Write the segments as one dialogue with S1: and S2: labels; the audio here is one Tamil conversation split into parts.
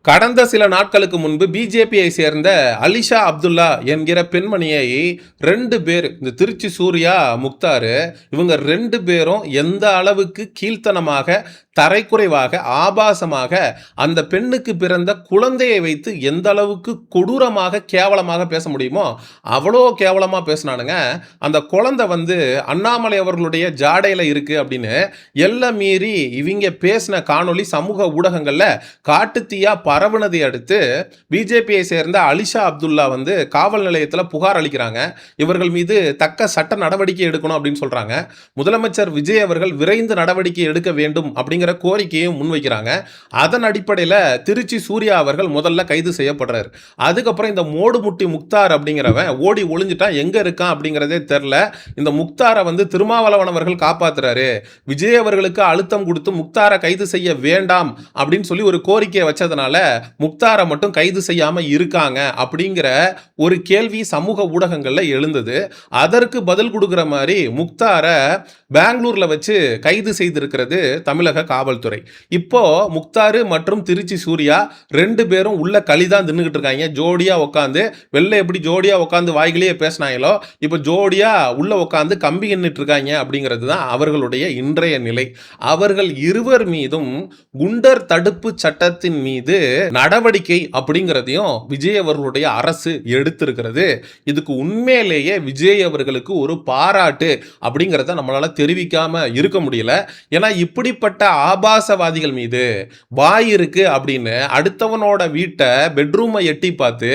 S1: கடந்த சில நாட்களுக்கு முன்பு பிஜேபியை சேர்ந்த அலிஷா அப்துல்லா என்கிற பெண்மணியை 2 பேர், இந்த திருச்சி சூர்யா, முக்தார், இவங்க 2 பேரும் எந்த அளவுக்கு கீழ்த்தனமாக, தரைக்குறைவாக, ஆபாசமாக அந்த பெண்ணுக்கு பிறந்த குழந்தையை வைத்து எந்த அளவுக்கு கொடூரமாக, கேவலமாக பேச முடியுமோ அவ்வளோ கேவலமாக பேசினானுங்க. அந்த குழந்தை அண்ணாமலை அவர்களுடைய ஜாடையில் இருக்கு அப்படின்னு எல்லாம் மீறி இவங்க பேசின காணொளி சமூக ஊடகங்களில் காட்டுத்தீயா பரவுனதை அடுத்து பிஜேபியை சேர்ந்த அலிஷா அப்துல்லா காவல் நிலையத்தில் புகார் அளிக்கிறாங்க. இவர்கள் மீது தக்க சட்ட நடவடிக்கை எடுக்கணும் அப்படின்னு சொல்றாங்க. முதலமைச்சர் விஜய் அவர்கள் விரைந்து நடவடிக்கை எடுக்க வேண்டும் அப்படிங்கிற கோரிக்கையும் முன்வைக்கிறாங்க. அதன் அடிப்படையில் திருச்சி சூர்யா அவர்கள் முதல்ல கைது செய்யப்படுறாரு. அதுக்கப்புறம் இந்த மோடுமுட்டி முக்தார் அப்படிங்கிறவன் ஓடி ஒளிஞ்சிட்டான், எங்க இருக்கான் அப்படிங்கிறதே தெரியல. இந்த முக்தாரை திருமாவளவன் அவர்கள் காப்பாத்துறாரு. விஜய் அவர்களுக்கு அழுத்தம் கொடுத்து முக்தாரை கைது செய்ய வேண்டாம் அப்படின்னு சொல்லி ஒரு கோரிக்கையை வச்சதுனால முக்தாரை மட்டும் கைது செய்யாம இருக்காங்க அப்படிங்கிற ஒரு கேள்வி சமூக ஊடகங்கள்ல எழுந்தது. அதற்கு பதில் கொடுக்கிற மாதிரி முக்தாரை பெங்களூர்ல வச்சு கைது செய்திருக்கிறது தமிழக காவல்துறை. இப்போ முக்தாரு மற்றும் திருச்சி சூர்யா 2 பேரும் உள்ள களிதான் தின்னுகிட்டு இருக்காங்க. ஜோடியா உட்காந்து, வெளில எப்படி ஜோடியா உட்காந்து வாய்களையே பேசினாங்களோ இப்போ ஜோடியா உள்ள உட்காந்து கம்பி எண்ணிட்டு இருக்காங்க அப்படிங்கிறது தான் அவர்களுடைய இன்றைய நிலை. அவர்கள் இருவர் மீதும் குண்டர் தடுப்பு சட்டத்தின் மீது நடவடிக்கை அப்படிங்கிறதையும் விஜய் அவர்களுடைய அரசு எடுத்திருக்கிறது. இதுக்கு உண்மையிலேயே விஜய் அவர்களுக்கு ஒரு பாராட்டு அப்படிங்கிறத நம்மளால தெரிவிக்காம இருக்க முடியல. ஏன்னா இப்படிப்பட்ட ஆபாசவாதிகள் மீது வாய் இருக்கு அப்படின்னு அடுத்தவனோட வீட்டை, பெட்ரூமை எட்டி பார்த்து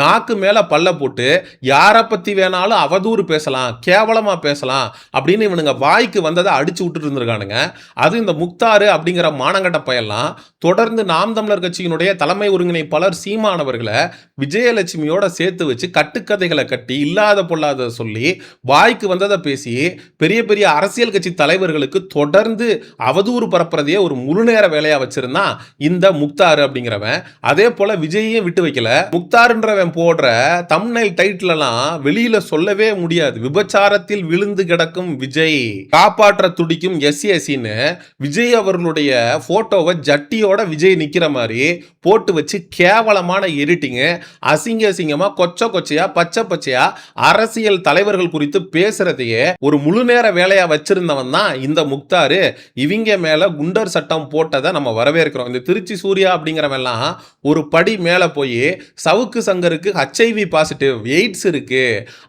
S1: நாக்கு மேல பல்ல போட்டு யாரை பத்தி வேணாலும் அவதூறு பேசலாம், கேவலமா பேசலாம் அப்படின்னு இவனுங்க வாய்க்கு வந்ததை அடிச்சு விட்டுட்டு இருந்திருக்கானுங்க. அது இந்த முக்தாரு அப்படிங்கிற மானங்கட்ட பயலாம் தொடர்ந்து நாம் தமிழர் கட்சியினுடைய தலைமை ஒருங்கிணைப்பாளர் சீமானவர்களை விஜயலட்சுமியோட சேர்த்து வச்சு கட்டுக்கதைகளை கட்டி இல்லாத பொல்லாத சொல்லி வாய்க்கு வந்ததை பேசி பெரிய பெரிய அரசியல் கட்சி தலைவர்களுக்கு தொடர்ந்து அவதூறு பரப்புறதையே ஒரு முழு நேர வேலையா வச்சிருந்தான் இந்த முக்தார் அப்படிங்கிறவன். அதே போல விஜயையும் விட்டு வைக்கல. முக்தார்ன்றவன் போடுற தம்ப்நெயில் டைட்டில் எல்லாம் வெளியில சொல்லவே முடியாது. விபச்சாரத்தில் விழுந்து கிடக்கும் விஜய், காப்பாற்ற துடிக்கும் எஸ்எஸ்சின்னு விஜய் அவர்களுடைய போட்டோவை ஜட்டியோட விஜய் நிக்கிற மாதிரி போட்டு வச்சு கேவலமான எடிட்டிங், அசிங்க அசிங்கமா, கொச்சையா, பச்சையா அரசியல் தலைவர்கள் குறித்து பேசுறதையே ஒரு முழு நேர வேலையா வச்சிருந்தவன் தான் இந்த முக்தாரு. இவங்க மேல குண்டர் சட்டம் போட்டதை நம்ம வரவேற்கிறோம். இந்த திருச்சி சூர்யா அப்படிங்கிறவெல்லாம் ஒரு படி மேல போய் சவுக்கு சங்கருக்கு HIV பாசிட்டிவ், எய்ட்ஸ் இருக்கு,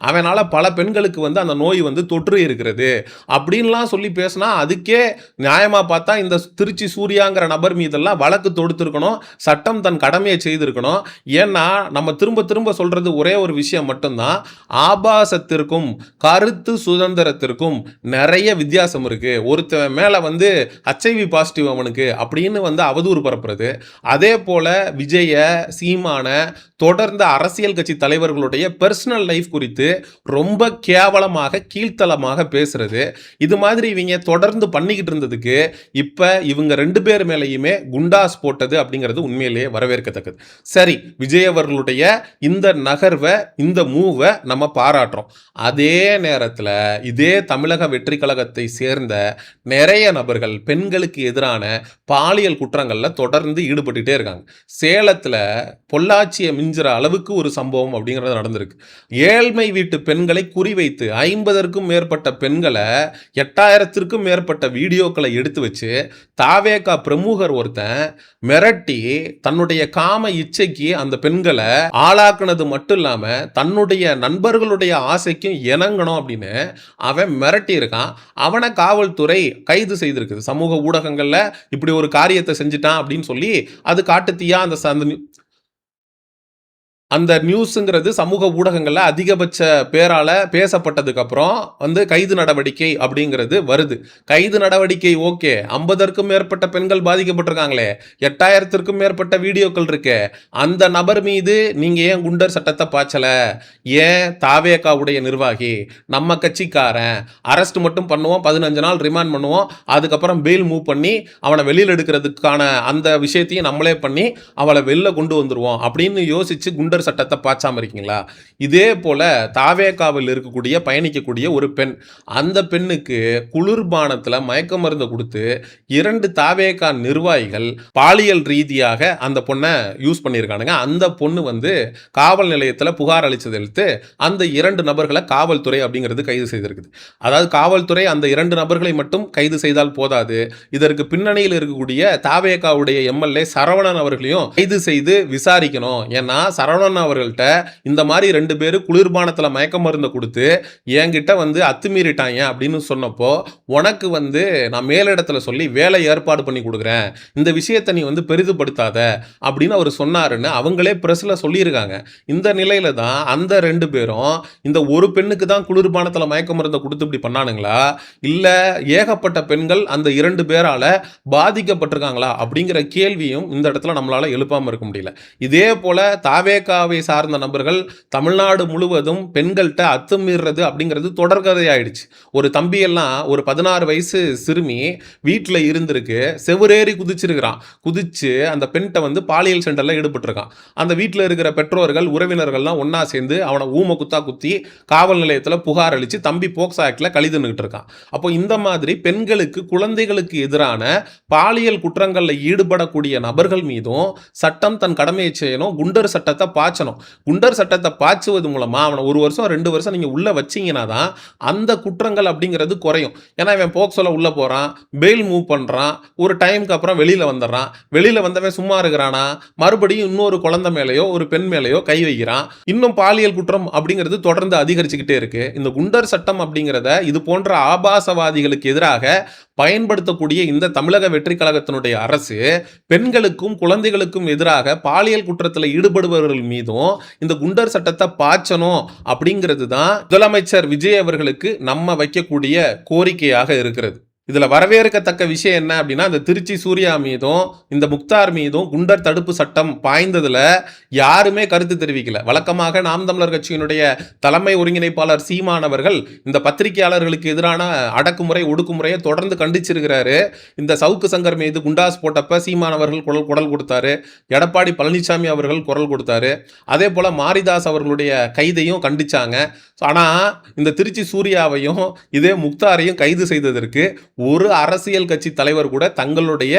S1: அவனால பல பெண்களுக்கு அந்த நோய் தொற்று இருக்கிறது அப்படின்லாம் சொல்லி பேசினா அதுக்கே நியாயமா பார்த்தா இந்த திருச்சி சூர்யாங்கிற நபர் மீதெல்லாம் வழக்கு தொடுத்திருக்கணும், சட்டம் தன் கடமையை செய்திருக்கணும். ஏன்னா நம்ம திரும்ப திரும்ப சொல்றது ஒரே ஒரு விஷயம் மட்டும்தான், ஆபாசத்திற்கும் கருத்து சுதந்திரத்திற்கும் நிறைய வித்தியாசம் இருக்கு. ஒருத்தன் மேல HIV பாசிட்டிவ் அவனுக்கு அப்படின்னு அவதூறு பரப்புறது, அதே போல விஜய, சீமான தொடர்ந்து அரசியல் கட்சி தலைவர்களுடைய பர்சனல் லைஃப் குறித்து ரொம்ப கேவலமாக, கீழ்த்தலமாக பேசுறது, இது மாதிரி இவங்க தொடர்ந்து பண்ணிக்கிட்டு இருந்ததுக்கு இப்ப இவங்க 2 பேர் மேலேயுமே குண்டாஸ் போட்டது அப்படிங்கிறது உண்மையிலேயே வரவேற்கத்தக்கது. சரி, விஜய் அவர்களுடைய இந்த நகர்வை, இந்த மூவை நம்ம பாராட்டுறோம். அதே நேரத்தில் இதே தமிழக வெற்றி கழகத்தை சேர்ந்த நிறைய நபர்கள் பெண்களுக்கு எதிரான பாலியல் குற்றங்களில் தொடர்ந்து ஈடுபட்டுட்டே இருக்காங்க. சேலத்தில் பொள்ளாச்சியை மிஞ்சுற அளவுக்கு ஒரு சம்பவம் அப்படிங்கிறது நடந்திருக்கு. ஏழ்மை வீட்டு பெண்களை குறிவைத்து 50க்கும் மேற்பட்ட பெண்களை, 8000க்கும் மேற்பட்ட வீடியோக்களை எடுத்து வச்சு தாவேகா பிரமுகர் ஒருத்தன் மிரட்டி தன்னுடைய காம இச்சைக்கு அந்த பெண்களை ஆளாக்குனது மட்டும் இல்லாம தன்னுடைய நண்பர்களுடைய ஆசைக்கும் இணங்கணும் அப்படின்னு அவன் மிரட்டி இருக்கான். அவனை காவல்துறை கைது செய்திருக்குது. சமூக ஊடகங்கள்ல இப்படி ஒரு காரியத்தை செஞ்சுட்டான் அப்படின்னு சொல்லி அது காட்டுத்தீயா அந்த நியூஸுங்கிறது சமூக ஊடகங்களில் அதிகபட்ச பேரால பேசப்பட்டதுக்கு அப்புறம் கைது நடவடிக்கை அப்படிங்கிறது வருது. கைது நடவடிக்கை ஓகே, 50க்கும் மேற்பட்ட பெண்கள் பாதிக்கப்பட்டிருக்காங்களே, 8000க்கும் மேற்பட்ட வீடியோக்கள் இருக்கு, அந்த நபர் மீது நீங்க ஏன் குண்டர் சட்டத்தை பாய்ச்சல? ஏன் தாவேகாவுடைய நிர்வாகி, நம்ம கட்சிக்காரன், அரெஸ்ட் மட்டும் பண்ணுவோம், 15 நாள் ரிமாண்ட் பண்ணுவோம், அதுக்கப்புறம் பெயில் மூவ் பண்ணி அவனை வெளியில் எடுக்கிறதுக்கான அந்த விஷயத்தையும் நம்மளே பண்ணி அவளை வெளில கொண்டு வந்துருவோம் அப்படின்னு யோசிச்சு குண்டர் குண்டர் சட்டத்தை பாய்ச்சாம இருக்கீங்களா? இதே போல தாவேகாவில் இருக்கக்கூடிய பயணிக்கக்கூடிய ஒரு பெண், அந்த பெண்ணுக்கு குளிர்பானத்துல மயக்க மருந்து கொடுத்து 2 தாவேகா நிர்வாகிகள் பாலியல் ரீதியாக அந்த பொண்ணை யூஸ் பண்ணியிருக்கானுங்க. அந்த பொண்ணு வந்து காவல் நிலையத்தில் புகார் அளித்ததை அடுத்து அந்த 2 நபர்களை காவல்துறை அப்படிங்கிறது கைது செய்திருக்குது. அதாவது காவல்துறை அந்த 2 நபர்களை மட்டும் கைது செய்தால் போதாது, இதற்கு பின்னணியில் இருக்கக்கூடிய தாவேகாவுடைய எம்எல்ஏ சரவணன் அவர்களையும் கைது செய்து விசாரிக்கணும். ஏன்னா சரவணன் அவர்கள்ட்ட இந்த மாதிரி 2 பேர் குளிர்பானத்தில் மயக்க மருந்து கொடுத்து என்கிட்ட வந்து அத்துமீறிட்டாங்க அப்படின்னு சொன்னப்போ, உனக்கு வந்து நான் மேலிடத்துல சொல்லி வேலை ஏற்பாடு பண்ணி கொடுக்குறேன், இந்த விஷயத்தை நீ வந்து பெரிதுபடுத்தாத அப்படின்னு அவர் சொன்னாருன்னு அவங்களே பிரஸ்ல சொல்லியிருக்காங்க. இந்த நிலையில தான் அந்த 2 பேரும் இந்த ஒரு பெண்ணுக்கு தான் குளிர்பானத்தில் மயக்க மருந்தை கொடுத்து இப்படி பண்ணானுங்களா, இல்ல ஏகப்பட்ட பெண்கள் அந்த 2 பேரால பாதிக்கப்பட்டிருக்காங்களா அப்படிங்கிற கேள்வியும் இந்த இடத்துல நம்மளால எழுப்பாம இருக்க முடியல. இதே போல தாவேகாவை சார்ந்த நபர்கள் தமிழ்நாடு முழுவதும் பெண்கள்கிட்ட அத்துமீறது அப்படிங்கிறது தொடர்கதையாயிடுச்சு. ஒரு தம்பி எல்லாம் ஒரு 16 வயசு சிறுமி வீட்டில் இருந்திருக்கு, செவுரேறி குதிச்சிருக்கிறான். குதிச்சு அந்த பெண்கிட்ட வந்து பாலியல் சென்டர்ல ஈடுபட்டிருக்கான். அந்த வீட்டில் இருக்கிற பெற்றோர்கள் உறவினர்கள்லாம் ஒன்னா சேர்ந்து அவனை ஊம குத்தா குத்தி காவல் நிலையத்தில் புகார் அளிச்சு தம்பி போக்சோ ஆக்ட்ல கழிதுன்னுகிட்டு இருக்கான். அப்போ இந்த மாதிரி பெண்களுக்கு குழந்தைகளுக்கு எதிரான பாலியல் குற்றங்களில் ஈடுபடக்கூடிய நபர்கள் மீதும் சட்டம் தன் கடமையை செய்யணும். குண்டர் சட்டத்தை பாய்ச்சணும். குண்டர் சட்டத்தை பாய்ச்சுவது மூலமா அவனை 1 வருஷம் 2 வருஷம் நீங்க உள்ள வச்சீங்கன்னா தான் அந்த குற்றங்கள் அப்படிங்கிறது குறையும். ஏன்னா இவன் போக்சோல உள்ள போறான், பெயில் மூவ் பண்றான், ஒரு டைமுக்கு அப்புறம் வெளியில வந்துடுறான். வெளியில வந்தவன் சும்மா இருக்கிறானா, மறுபடியும் இன்னொரு குழந்தை மேலேயோ ஒரு பெண் மேலேயோ கை வைக்கிறான். இன்னும் பாலியல் குற்றம் அப்படிங்கிறது தொடர்ந்து அதிகரிச்சுக்கிட்டே இருக்கு. இந்த குண்டர் சட்டம் அப்படிங்கிறத இது போன்ற ஆபாசவாதிகளுக்கு எதிராக பயன்படுத்தக்கூடிய இந்த தமிழக வெற்றி கழகத்தினுடைய அரசு பெண்களுக்கும் குழந்தைகளுக்கும் எதிராக பாலியல் குற்றத்தில் ஈடுபடுபவர்கள் மீதும் இந்த குண்டர் சட்டத்தை பாய்ச்சணும் அப்படிங்கிறது தான் முதலமைச்சர் விஜய் அவர்களுக்கு நம்ம வைக்கக்கூடிய கோரிக்கையாக இருக்கிறது. இதுல வரவேற்கத்தக்க விஷயம் என்ன அப்படின்னா, இந்த திருச்சி சூர்யா மீதும் இந்த முக்தார் மீதும் குண்டர் தடுப்பு சட்டம் பாய்ந்ததுல யாருமே கருத்து தெரிவிக்கல. வழக்கமாக நாம் தமிழர் கட்சியினுடைய தலைமை ஒருங்கிணைப்பாளர் சீமான் அவர்கள் இந்த பத்திரிகையாளர்களுக்கு எதிரான அடக்குமுறை ஒடுக்குமுறையை தொடர்ந்து கண்டிச்சிருக்கிறாரு. இந்த சவுக்கு சங்கர் மீது குண்டாஸ் போட்டப்ப சீமான் அவர்கள் குரல் கொடுத்தாரு, எடப்பாடி பழனிசாமி அவர்கள் குரல் கொடுத்தாரு, அதே போல மாரிதாஸ் அவர்களுடைய கைதையும் கண்டிச்சாங்க. ஆனா இந்த திருச்சி சூர்யாவையும் இதே முக்தாரையும் கைது செய்ததற்கு ஒரு அரசியல் கட்சி தலைவர் கூட தங்களுடைய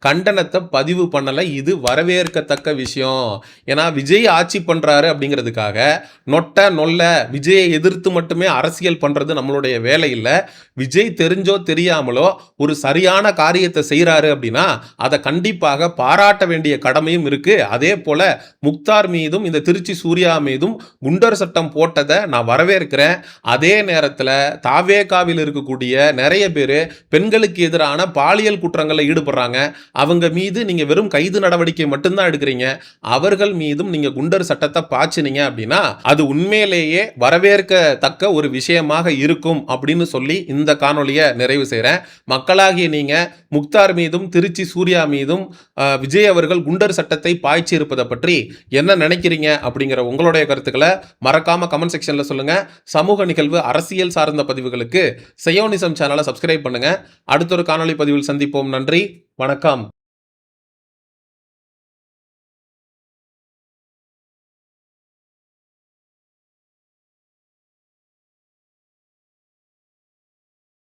S1: கண்டனத்தை பதிவு பண்ணல. இது வரவேற்கத்தக்க விஷயம். ஏன்னா விஜய் ஆட்சி பண்றாரு அப்படிங்கிறதுக்காக நொல்ல விஜயை எதிர்த்து மட்டுமே அரசியல் பண்றது நம்மளுடைய வேலை இல்லை. விஜய் தெரிஞ்சோ தெரியாமலோ ஒரு சரியான காரியத்தை செய்யறாரு அப்படின்னா அதை கண்டிப்பாக பாராட்ட வேண்டிய கடமையும் இருக்கு. அதே போல முக்தார் மீதும் இந்த திருச்சி சூர்யா மீதும் குண்டர் சட்டம் போட்டதை நான் வரவேற்கிறேன். அதே நேரத்தில் தாவேகாவில் இருக்கக்கூடிய நிறைய பேர் பெண்களுக்கு எதிரான பாலியல் குற்றங்களில் ஈடுபடுறாங்க. அவங்க மீது நீங்க வெறும் கைது நடவடிக்கை மட்டும்தான் எடுக்கிறீங்க, அவர்கள் மீதும் நீங்க குண்டர் சட்டத்தை பாய்ச்சினீங்க அப்படின்னா அது உண்மையிலேயே வரவேற்கத்தக்க ஒரு விஷயமாக இருக்கும் அப்படின்னு சொல்லி இந்த காணொலியை நிறைவு செய்கிறேன். மக்களாகிய நீங்க முக்தார் மீதும் திருச்சி சூர்யா மீதும் விஜய் அவர்கள் குண்டர் சட்டத்தை பாய்ச்சி இருப்பதை பற்றி என்ன நினைக்கிறீங்க அப்படிங்கிற உங்களுடைய கருத்துக்களை மறக்காம கமெண்ட் செக்ஷன்ல சொல்லுங்க. சமூக நிகழ்வு அரசியல் சார்ந்த பதிவுகளுக்கு செயோனிசம் சேனலை சப்ஸ்கிரைப் பண்ணுங்க. அடுத்த ஒரு காணொலி பதிவில் சந்திப்போம். நன்றி, வணக்கம்.